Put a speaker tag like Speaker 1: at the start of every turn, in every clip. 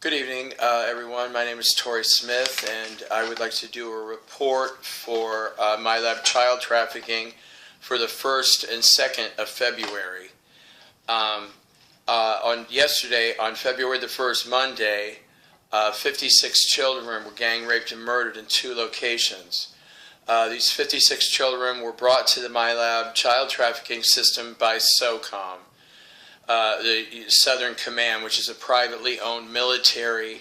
Speaker 1: Good evening, everyone. My name is Tori Smith, and I would like to do a report for MyLab child trafficking for the 1st and 2nd of February. Yesterday, on February the 1st, Monday, 56 children were gang raped and murdered in 2 locations. These 56 children were brought to the MyLab child trafficking system by SOCOM. The Southern Command, which is a privately owned military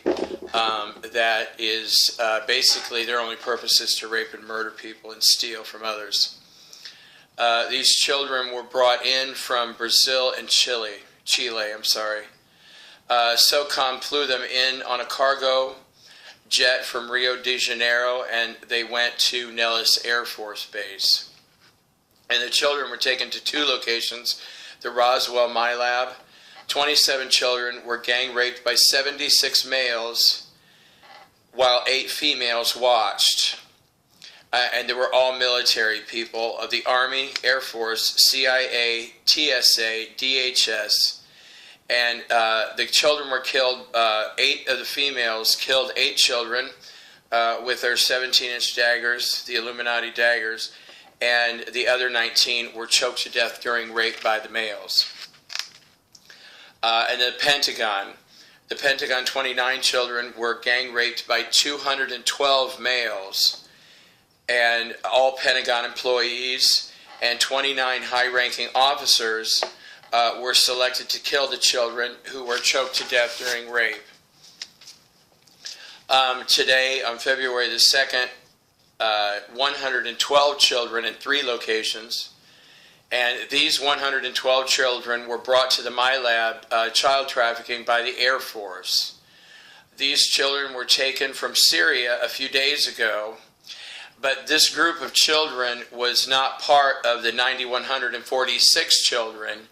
Speaker 1: that is basically their only purpose is to rape and murder people and steal from others. These children were brought in from Brazil and Chile. SOCOM flew them in on a cargo jet from Rio de Janeiro, and they went to Nellis Air Force Base. And the children were taken to 2 locations. The Roswell MyLab. 27 children were gang raped by 76 males while 8 females watched. And they were all military people of the Army, Air Force, CIA, TSA, DHS. And the children were killed. 8 of the females killed 8 children with their 17-inch daggers, the Illuminati daggers. And the other 19 were choked to death during rape by the males. And the Pentagon, 29 children were gang raped by 212 males, and all Pentagon employees and 29 high-ranking officers were selected to kill the children who were choked to death during rape. Today, on February the 2nd, 112 children in 3 locations, and these 112 children were brought to the MyLab child trafficking by the Air Force. These children were taken from Syria a few days ago, but this group of children was not part of the 9,146 children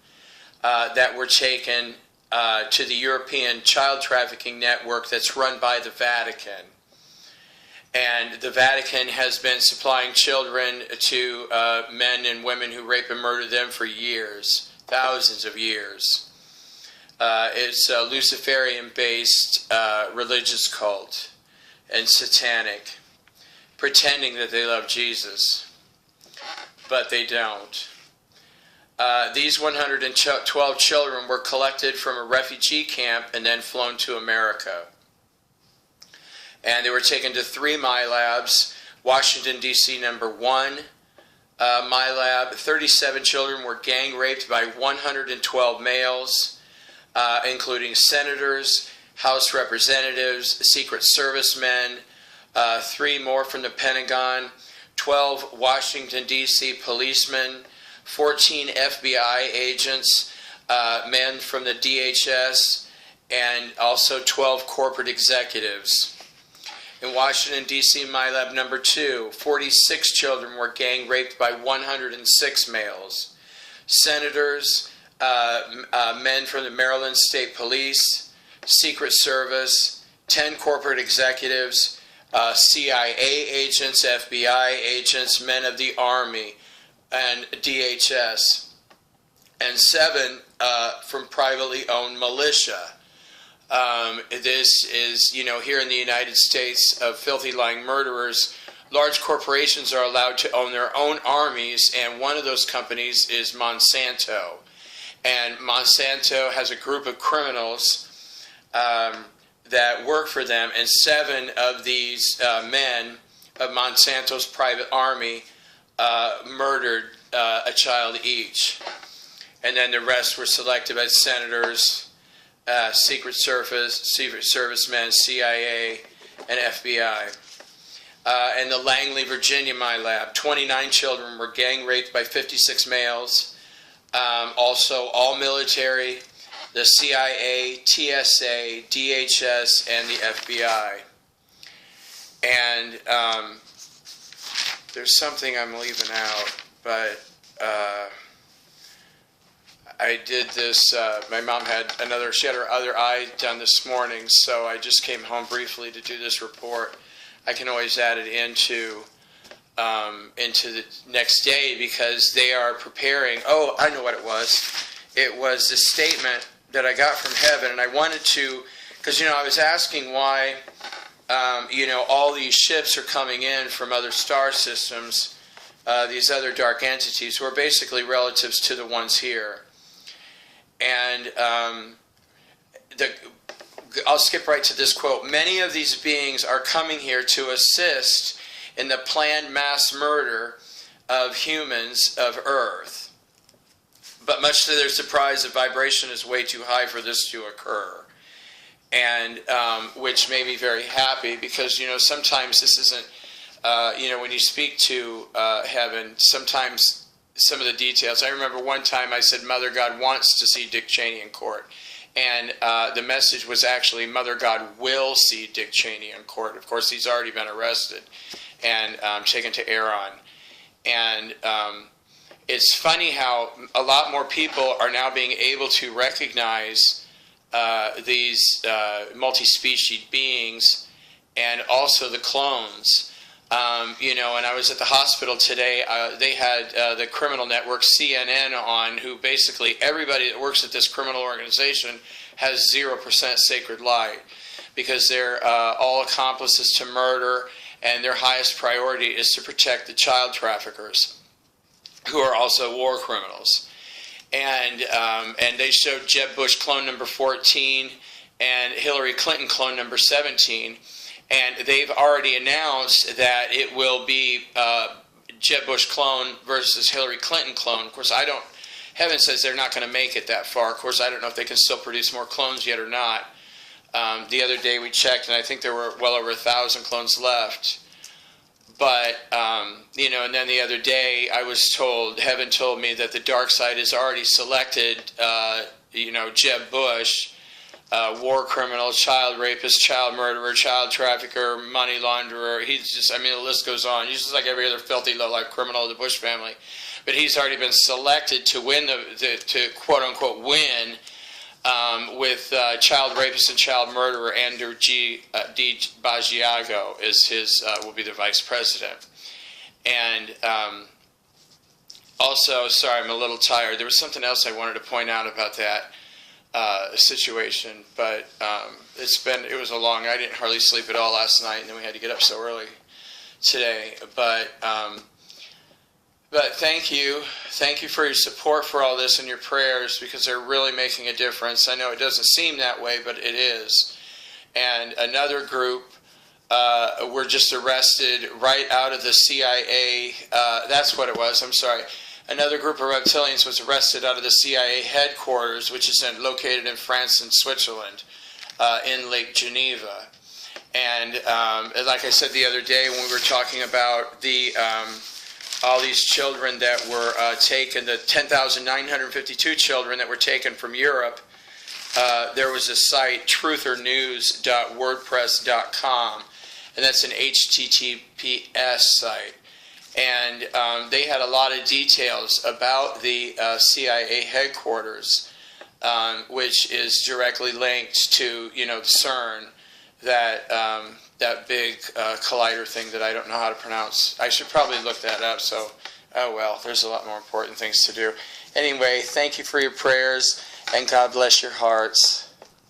Speaker 1: that were taken to the European child trafficking network that's run by the Vatican. And the Vatican has been supplying children to men and women who rape and murder them for years, thousands of years. It's a Luciferian-based religious cult and satanic, pretending that they love Jesus, but they don't. These 112 children were collected from a refugee camp and then flown to America. And they were taken to 3 MyLabs. Washington, D.C. number 1 MyLab. 37 children were gang raped by 112 males, including senators, House representatives, Secret Service men, 3 more from the Pentagon, 12 Washington, D.C. policemen, 14 FBI agents, men from the DHS, and also 12 corporate executives. In Washington, D.C. MyLab number 2, 46 children were gang raped by 106 males. Senators, men from the Maryland State Police, Secret Service, 10 corporate executives, CIA agents, FBI agents, men of the Army, and DHS, and 7 from privately owned militia. This is, here in the United States of filthy lying murderers, large corporations are allowed to own their own armies, and one of those companies is Monsanto. And Monsanto has a group of criminals that work for them, and 7 of these men of Monsanto's private army murdered a child each. And then the rest were selected by senators, Secret Service men, CIA, and FBI. And the Langley, Virginia MyLab, 29 children were gang raped by 56 males. Also all military, the CIA, TSA, DHS, and the FBI. And there's something I'm leaving out, but I did this, my mom she had her other eye done this morning, so I just came home briefly to do this report. I can always add it into the next day because they are preparing. Oh, I know what it was. It was the statement that I got from heaven, and I wanted to Because, I was asking why, all these ships are coming in from other star systems, these other dark entities, who are basically relatives to the ones here. And I'll skip right to this quote. Many of these beings are coming here to assist in the planned mass murder of humans of Earth. But much to their surprise, the vibration is way too high for this to occur. And which made me very happy because, sometimes this isn't, when you speak to heaven, sometimes some of the details. I remember one time I said, Mother God wants to see Dick Cheney in court. And the message was actually, Mother God will see Dick Cheney in court. Of course, he's already been arrested and taken to Iran. And it's funny how a lot more people are now being able to recognize these multi-species beings and also the clones. And I was at the hospital today. They had the criminal network CNN on, who basically everybody that works at this criminal organization has 0% sacred light because they're all accomplices to murder, and their highest priority is to protect the child traffickers, who are also war criminals. And they showed Jeb Bush clone number 14 and Hillary Clinton clone number 17. And they've already announced that it will be Jeb Bush clone versus Hillary Clinton clone. Of course, heaven says they're not going to make it that far. Of course, I don't know if they can still produce more clones yet or not. The other day we checked, and I think there were well over 1,000 clones left. But, and then the other day I was told, heaven told me that the dark side has already selected, Jeb Bush, war criminal, child rapist, child murderer, child trafficker, money launderer. He's just, the list goes on. He's just like every other filthy, low-life criminal of the Bush family. But he's already been selected to win, to quote-unquote win, with child rapist and child murderer Andrew D. Basiago will be the vice president. And also, sorry, I'm a little tired. There was something else I wanted to point out about that situation, but it was a long. I didn't hardly sleep at all last night, and then we had to get up so early today. But thank you for your support for all this and your prayers, because they're really making a difference. I know it doesn't seem that way, but it is. And another group were just arrested right out of the CIA. That's what it was. I'm sorry. Another group of reptilians was arrested out of the CIA headquarters, which is located in France and Switzerland, in Lake Geneva. And like I said the other day when we were talking about all these children that were taken, the 10,952 children that were taken from Europe, there was a site, truthernews.wordpress.com, and that's an HTTPS site. And they had a lot of details about the CIA headquarters, which is directly linked to, CERN, that big collider thing that I don't know how to pronounce. I should probably look that up. So, oh well, there's a lot more important things to do. Anyway, thank you for your prayers, and God bless your hearts.